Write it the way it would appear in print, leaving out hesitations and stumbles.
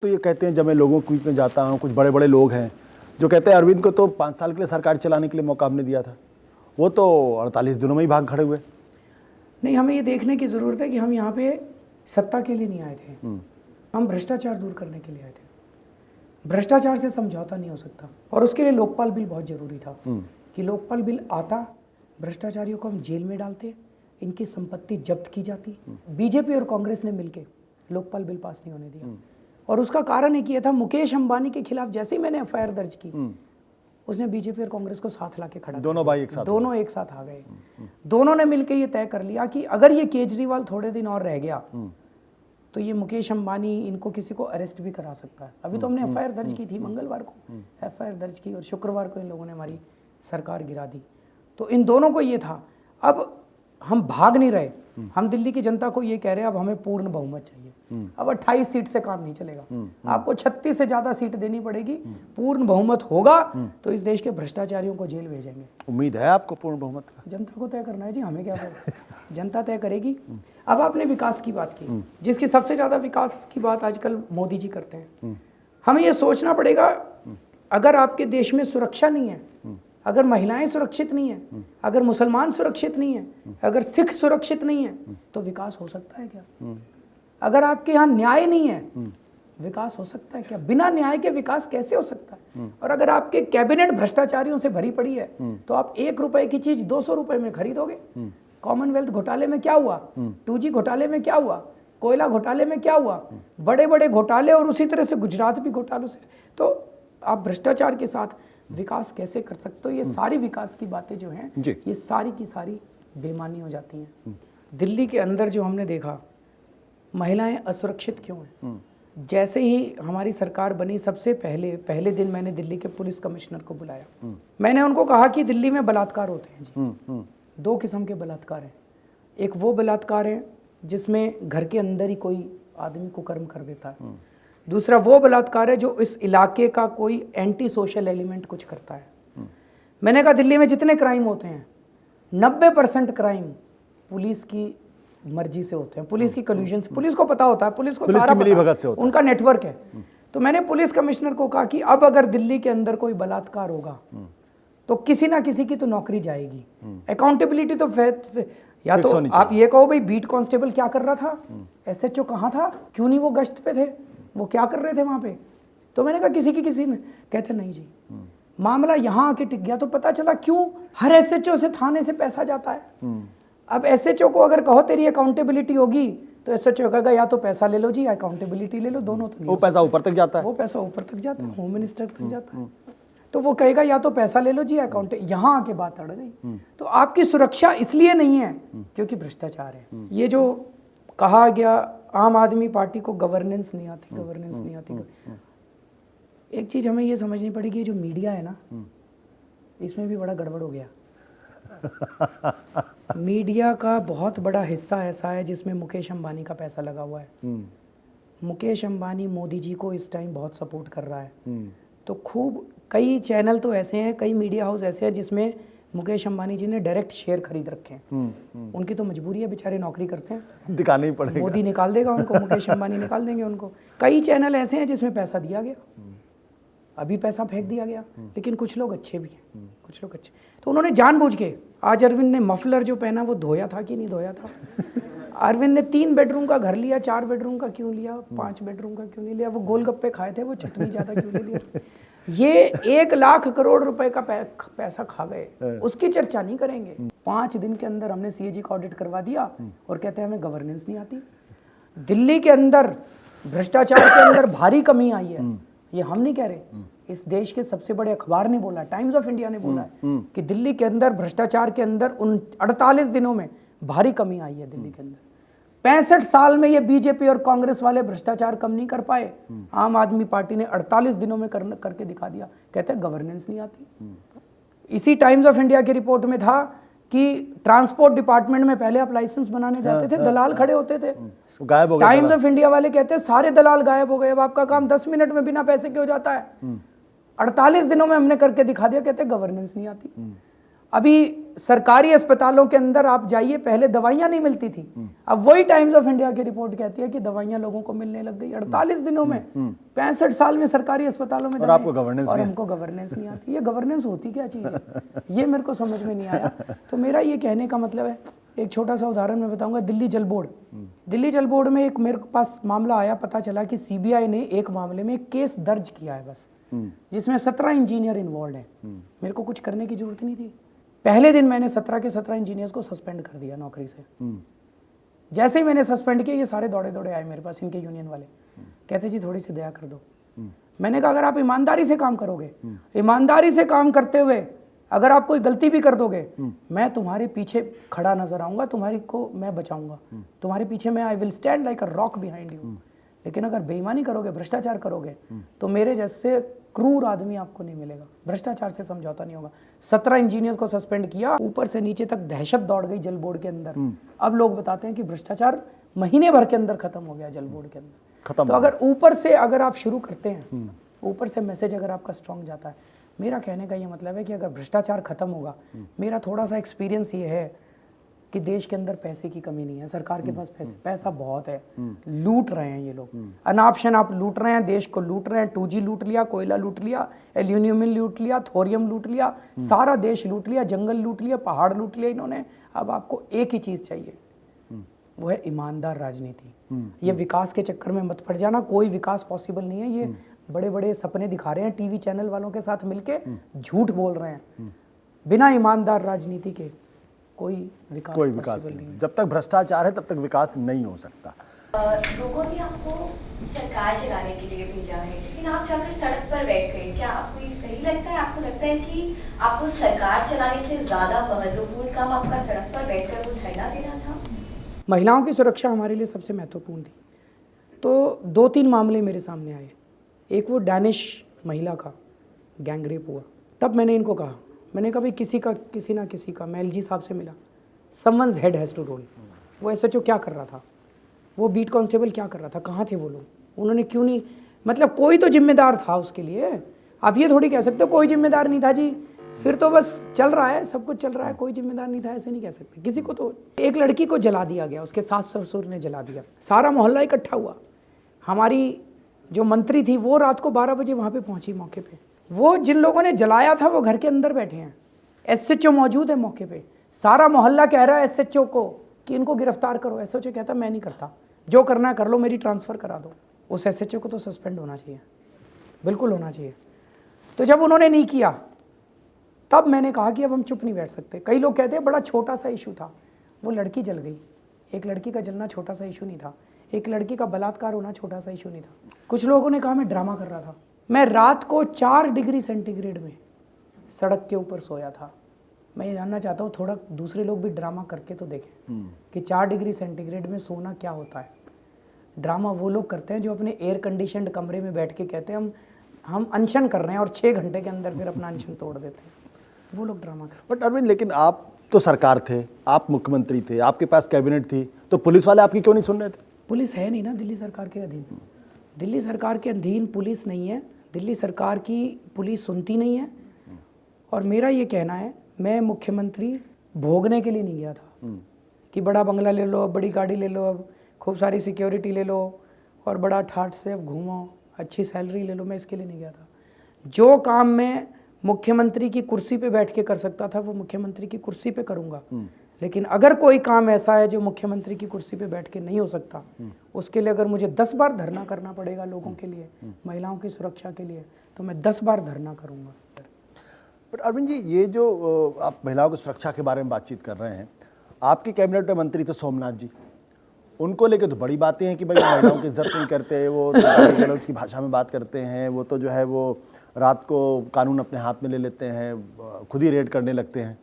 तो ये कहते हैं, जब मैं लोगों के बीच में जाता हूँ, कुछ बड़े बड़े लोग हैं जो कहते हैं अरविंद को तो 5 साल के लिए सरकार चलाने के लिए मौका हमने दिया था, वो तो 48 दिनों में ही भाग खड़े हुए। नहीं, हमें ये देखने की ज़रूरत है कि हम यहाँ पे सत्ता के लिए नहीं आए थे, हम भ्रष्टाचार दूर करने के लिए आए थे। भ्रष्टाचार से समझौता नहीं हो सकता और उसके लिए लोकपाल बिल बहुत ज़रूरी था कि लोकपाल बिल आता, भ्रष्टाचारियों को हम जेल में डालते, इनकी संपत्ति जब्त की जाती। बीजेपी और कांग्रेस ने मिलकर लोकपाल बिल पास नहीं होने दिया और उसका कारण एक ये था, मुकेश अंबानी के खिलाफ जैसे ही मैंने एफआईआर दर्ज की, उसने बीजेपी और कांग्रेस को साथ लाके खड़ा, दोनों भाई एक साथ, दोनों एक साथ आ गए। दोनों ने मिलकर ये तय कर लिया कि अगर ये केजरीवाल थोड़े दिन और रह गया तो ये मुकेश अंबानी इनको किसी को अरेस्ट भी करा सकता है। अभी तो हमने एफआईआर दर्ज की थी, मंगलवार को एफआईआर दर्ज की और शुक्रवार को इन लोगों ने हमारी सरकार गिरा दी। तो इन दोनों को ये था, अब हम भाग नहीं रहे, हम दिल्ली की जनता को ये कह रहे हैं अब हमें पूर्ण बहुमत चाहिए। अब 28 सीट से काम नहीं चलेगा, आपको 36 से ज्यादा सीट देनी पड़ेगी। पूर्ण बहुमत होगा तो इस देश के भ्रष्टाचारियों को जेल भेजेंगे। उम्मीद है आपको पूर्ण बहुमत का? जनता को तय करना है जी, हमें क्या पता, जनता तय करेगी। अब आपने विकास की बात की, जिसकी सबसे ज्यादा विकास की बात आजकल मोदी जी करते हैं। हमें यह सोचना पड़ेगा, अगर आपके देश में सुरक्षा नहीं है, अगर महिलाएं सुरक्षित नहीं है, अगर मुसलमान सुरक्षित नहीं है, अगर सिख सुरक्षित नहीं है, तो विकास हो सकता है क्या? अगर आपके यहाँ न्याय नहीं है, विकास हो सकता है क्या? बिना न्याय के विकास कैसे हो सकता है? और अगर आपके कैबिनेट भ्रष्टाचारियों से भरी पड़ी है तो आप 1 रुपए की चीज 200 रुपए में खरीदोगे। कॉमनवेल्थ घोटाले में क्या हुआ, 2G घोटाले में क्या हुआ, कोयला घोटाले में क्या हुआ, बड़े बड़े घोटाले, और उसी तरह से गुजरात भी घोटालों से। तो आप भ्रष्टाचार के साथ विकास कैसे कर सकते हो? ये सारी विकास की बातें जो हैं, ये सारी की सारी बेमानी हो जाती हैं। दिल्ली के अंदर जो हमने देखा, महिलाएं असुरक्षित क्यों हैं? जैसे ही हमारी सरकार बनी, सबसे पहले दिन मैंने दिल्ली के पुलिस कमिश्नर को बुलाया। मैंने उनको कहा कि दिल्ली में बलात्कार होते हैं जी। 2 किस्म के बलात्कार हैं। एक वो बलात्कार है जिसमें घर के अंदर ही कोई आदमी कुकर्म कर देता है। दूसरा वो बलात्कार है जो इस इलाके का कोई एंटी सोशल एलिमेंट कुछ करता है। मैंने कहा दिल्ली में जितने क्राइम होते हैं, 90% क्राइम पुलिस की मर्जी से होते हैं, पुलिस की कल्यूजन से। पुलिस को पता होता है, पुलिस को सारा पता, उनका नेटवर्क है। तो मैंने पुलिस कमिश्नर को कहा कि अब अगर दिल्ली के अंदर कोई बलात्कार होगा तो किसी ना किसी की तो नौकरी जाएगी। अकाउंटेबिलिटी तो या तो आप ये कहो भाई बीट कांस्टेबल क्या कर रहा था, SHO कहाँ था, क्यों नहीं वो गश्त पे थे, वो क्या कर रहे थे वहां पे? तो मैंने कहा किसी ने, कहते नहीं जी, मामला यहाँ आके टिक गया। तो पता चला क्यों हर SHO से थाने से पैसा जाता है। अब SHO को अगर कहो तेरी अकाउंटेबिलिटी होगी तो SHO कहेगा या तो पैसा ले लो जी, अकाउंटेबिलिटी ले लो, दोनों तो नहीं। वो पैसा ऊपर तक जाता है, वो पैसा ऊपर तक जाता है, होम मिनिस्टर तक जाता है। तो वो कहेगा या तो पैसा ले लो जी, अकाउंट। यहाँ आके बात अड़ गई। तो आपकी सुरक्षा इसलिए नहीं है क्योंकि भ्रष्टाचार है। ये जो कहा गया आम आदमी पार्टी को गवर्नेंस नहीं आती, गवर्नेंस नहीं आती। एक चीज हमें ये समझनी पड़ेगी, जो मीडिया है ना, इसमें भी बड़ा गड़बड़ हो गया। मीडिया का बहुत बड़ा हिस्सा ऐसा है जिसमें मुकेश अंबानी का पैसा लगा हुआ है। मुकेश अंबानी मोदी जी को इस टाइम बहुत सपोर्ट कर रहा है। तो खूब कई चैनल तो ऐसे हैं, कई मीडिया हाउस ऐसे हैं जिसमें मुकेश अंबानी जी ने डायरेक्ट शेयर खरीद रखे हैं। उनकी तो मजबूरी है, बेचारे नौकरी करते हैं, दिखाना ही पड़ेगा। मोदी निकाल देगा उनको, मुकेश अंबानी निकाल देंगे उनको। कई चैनल ऐसे हैं जिसमें पैसा दिया गया, अभी पैसा फेंक दिया गया, लेकिन कुछ लोग अच्छे भी हैं, कुछ लोग अच्छे। तो उन्होंने जानबूझ के, आज अरविंद ने मफलर जो पहना वो धोया था कि नहीं धोया था? अरविंद ने 3 बेडरूम का घर लिया, 4 बेडरूम का क्यों लिया, 5 बेडरूम का क्यों नहीं लिया? वो गोलगप्पे खाए थे, वो चटनी ज्यादा क्यों ले लिया? ये 1 लाख करोड़ रुपए का पैसा खा गए, उसकी चर्चा नहीं करेंगे। 5 दिन के अंदर हमने CAG का ऑडिट करवा दिया और कहते हैं हमें गवर्नेंस नहीं आती। दिल्ली के अंदर भ्रष्टाचार के अंदर भारी कमी आई है, ये हम नहीं कह रहे, इस देश के सबसे बड़े अखबार ने बोला, टाइम्स ऑफ इंडिया ने बोला है कि दिल्ली के अंदर भ्रष्टाचार के अंदर 48 दिनों में भारी कमी आई है दिल्ली के अंदर। 65 साल में ये बीजेपी और कांग्रेस वाले भ्रष्टाचार कम नहीं कर पाए, आम आदमी पार्टी ने 48 दिनों में करके दिखा दिया। कहते हैं गवर्नेंस नहीं आती। इसी टाइम्स ऑफ इंडिया की रिपोर्ट में था कि ट्रांसपोर्ट डिपार्टमेंट में पहले आप लाइसेंस बनाने जाते थे, दलाल खड़े होते थे, गायब हो गए। टाइम्स ऑफ इंडिया वाले कहते हैं सारे दलाल गायब हो गए, अब आपका काम 10 मिनट में बिना पैसे के हो जाता है। 48 दिनों में हमने करके दिखा दिया, कहते हैं गवर्नेंस नहीं आती। अभी सरकारी अस्पतालों के अंदर आप जाइए, पहले दवाइयां नहीं मिलती थी, अब वही टाइम्स ऑफ इंडिया की रिपोर्ट कहती है कि दवाइयां लोगों को मिलने लग गई 48 दिनों में। 65 साल में सरकारी अस्पतालों में और आपको गवर्नेंस और हमको गवर्नेंस नहीं आती। ये गवर्नेंस होती क्या चीज़ है, ये मेरे को समझ में नहीं आया। तो मेरा ये कहने का मतलब है, एक छोटा सा उदाहरण मैं बताऊंगा। दिल्ली जल बोर्ड, दिल्ली जल बोर्ड में एक मेरे पास मामला आया, पता चला कि सीबीआई ने एक मामले में केस दर्ज किया है बस, जिसमें 17 इंजीनियर इन्वॉल्व हैं। मेरे को कुछ करने की जरूरत नहीं थी। पहले दिन मैंने 17 के 17 इंजीनियर्स को सस्पेंड कर दिया नौकरी से। जैसे ही मैंने सस्पेंड किया, ये सारे दौड़े दौड़े आए मेरे पास, इनके यूनियन वाले, कहते जी थोड़ी सी दया कर दो। मैंने कहा अगर आप ईमानदारी से काम करोगे, ईमानदारी से काम करते हुए अगर आप कोई गलती भी कर दोगे, मैं तुम्हारे पीछे खड़ा नजर आऊंगा, तुम्हारी को मैं बचाऊंगा, तुम्हारे पीछे मैं I will stand like a rock behind you. लेकिन अगर बेईमानी करोगे, भ्रष्टाचार करोगे, तो मेरे जैसे क्रूर आदमी आपको नहीं मिलेगा। भ्रष्टाचार से समझौता नहीं होगा। 17 इंजीनियर्स को सस्पेंड किया, ऊपर से नीचे तक दहशत दौड़ गई जल बोर्ड के अंदर। अब लोग बताते हैं कि भ्रष्टाचार महीने भर के अंदर खत्म हो गया जल बोर्ड के अंदर। तो अगर ऊपर से अगर आप शुरू करते हैं, ऊपर से मैसेज अगर आपका स्ट्रांग जाता है, मेरा कहने का ये मतलब है कि अगर भ्रष्टाचार खत्म होगा, मेरा थोड़ा सा एक्सपीरियंस ये है कि देश के अंदर पैसे की कमी नहीं है, सरकार के पास पैसा बहुत है। लूट रहे हैं ये लोग, अनाप शनाप लूट रहे हैं, देश को लूट रहे हैं। 2G लूट लिया, कोयला लूट लिया, एल्यूमिनियम लूट लिया, थोरियम लूट लिया, सारा देश लूट लिया, जंगल लूट लिया, पहाड़ लूट लिया इन्होंने। अब आपको एक ही चीज चाहिए, वो है ईमानदार राजनीति। ये विकास के चक्कर में मत पड़ जाना, कोई विकास पॉसिबल नहीं है। ये बड़े बड़े सपने दिखा रहे हैं, टीवी चैनल वालों के साथ मिलके झूठ बोल रहे हैं। बिना ईमानदार राजनीति के कोई विकास नहीं। जब तक भ्रष्टाचार है तब तक विकास नहीं हो सकता। लोगों ने आपको सरकार चलाने के लिए भेजा है, लेकिन आप जाकर सड़क पर बैठ गए। क्या आपको ये सही लगता है? आपको लगता है कि आपको सरकार चलाने से ज्यादा महत्वपूर्ण काम आपका सड़क पर बैठकर वो धरना देना था? महिलाओं की सुरक्षा हमारे लिए सबसे महत्वपूर्ण थी। तो 2-3 मामले मेरे सामने आए। एक वो डैनिश महिला का गैंगरेप हुआ, तब मैंने इनको कहा, मैंने कहा भाई किसी ना किसी का, मैं LG साहब से मिला, someone's head has to roll. वो SHO क्या कर रहा था, वो बीट कांस्टेबल क्या कर रहा था, कहाँ थे वो लोग, उन्होंने क्यों नहीं, मतलब कोई तो जिम्मेदार था उसके लिए। आप ये थोड़ी कह सकते हो कोई जिम्मेदार नहीं था जी, फिर तो बस चल रहा है, सब कुछ चल रहा है, कोई जिम्मेदार नहीं था, ऐसे नहीं कह सकते। किसी को तो, एक लड़की को जला दिया गया, उसके सास ससुर ने जला दिया, सारा मोहल्ला इकट्ठा हुआ। हमारी जो मंत्री थी वो रात को 12 बजे वहाँ पे पहुँची मौके पे। वो जिन लोगों ने जलाया था वो घर के अंदर बैठे हैं, SHO मौजूद है मौके पे, सारा मोहल्ला कह रहा है SHO को कि इनको गिरफ्तार करो। SHO कहता मैं नहीं करता, जो करना है कर लो, मेरी ट्रांसफ़र करा दो। उस SHO को तो सस्पेंड होना चाहिए, बिल्कुल होना चाहिए। तो जब उन्होंने नहीं किया, तब मैंने कहा कि अब हम चुप नहीं बैठ सकते। कई लोग कहते हैं बड़ा छोटा सा इशू था, वो लड़की जल गई। एक लड़की का जलना छोटा सा इशू नहीं था, एक लड़की का बलात्कार होना छोटा सा इशू नहीं था। कुछ लोगों ने कहा मैं ड्रामा कर रहा था। मैं रात को 4 डिग्री सेंटीग्रेड में सड़क के ऊपर सोया था। मैं ये जानना चाहता हूँ, थोड़ा दूसरे लोग भी ड्रामा करके तो देखें कि 4 डिग्री सेंटीग्रेड में सोना क्या होता है। ड्रामा वो लोग करते हैं जो अपने एयर कंडीशनड कमरे में बैठ के कहते हैं हम अनशन कर रहे हैं और 6 घंटे के अंदर फिर अपना अनशन तोड़ देते हैं। वो लोग ड्रामा करते हैं। बट अरविंद, लेकिन आप तो सरकार थे, आप मुख्यमंत्री थे, आपके पास कैबिनेट थी, तो पुलिस वाले आपकी क्यों नहीं सुन रहे थे? पुलिस है नहीं ना दिल्ली सरकार के अधीन। दिल्ली सरकार के अधीन पुलिस नहीं है, दिल्ली सरकार की पुलिस सुनती नहीं है। और मेरा ये कहना है, मैं मुख्यमंत्री भोगने के लिए नहीं गया था कि बड़ा बंगला ले लो, बड़ी गाड़ी ले लो, अब खूब सारी सिक्योरिटी ले लो और बड़ा ठाठ से अब घूमो, अच्छी सैलरी ले लो। मैं इसके लिए नहीं गया था। जो काम मैं मुख्यमंत्री की कुर्सी पे बैठ के कर सकता था वो मुख्यमंत्री की कुर्सी पे करूँगा। लेकिन अगर कोई काम ऐसा है जो मुख्यमंत्री की कुर्सी पे बैठ के नहीं हो सकता, उसके लिए अगर मुझे 10 बार धरना करना पड़ेगा लोगों के लिए, महिलाओं की सुरक्षा के लिए, तो मैं 10 बार धरना करूँगा। बट अरविंद जी, ये जो आप महिलाओं की सुरक्षा के बारे में बातचीत कर रहे हैं, आपके कैबिनेट में मंत्री थे सोमनाथ जी, उनको लेके तो बड़ी बातें हैं कि भाई महिलाओं की इज्जत नहीं करते, वो गलत की भाषा में बात करते हैं, वो तो जो है वो रात को कानून अपने हाथ में ले लेते हैं, खुद ही रेड करने लगते हैं।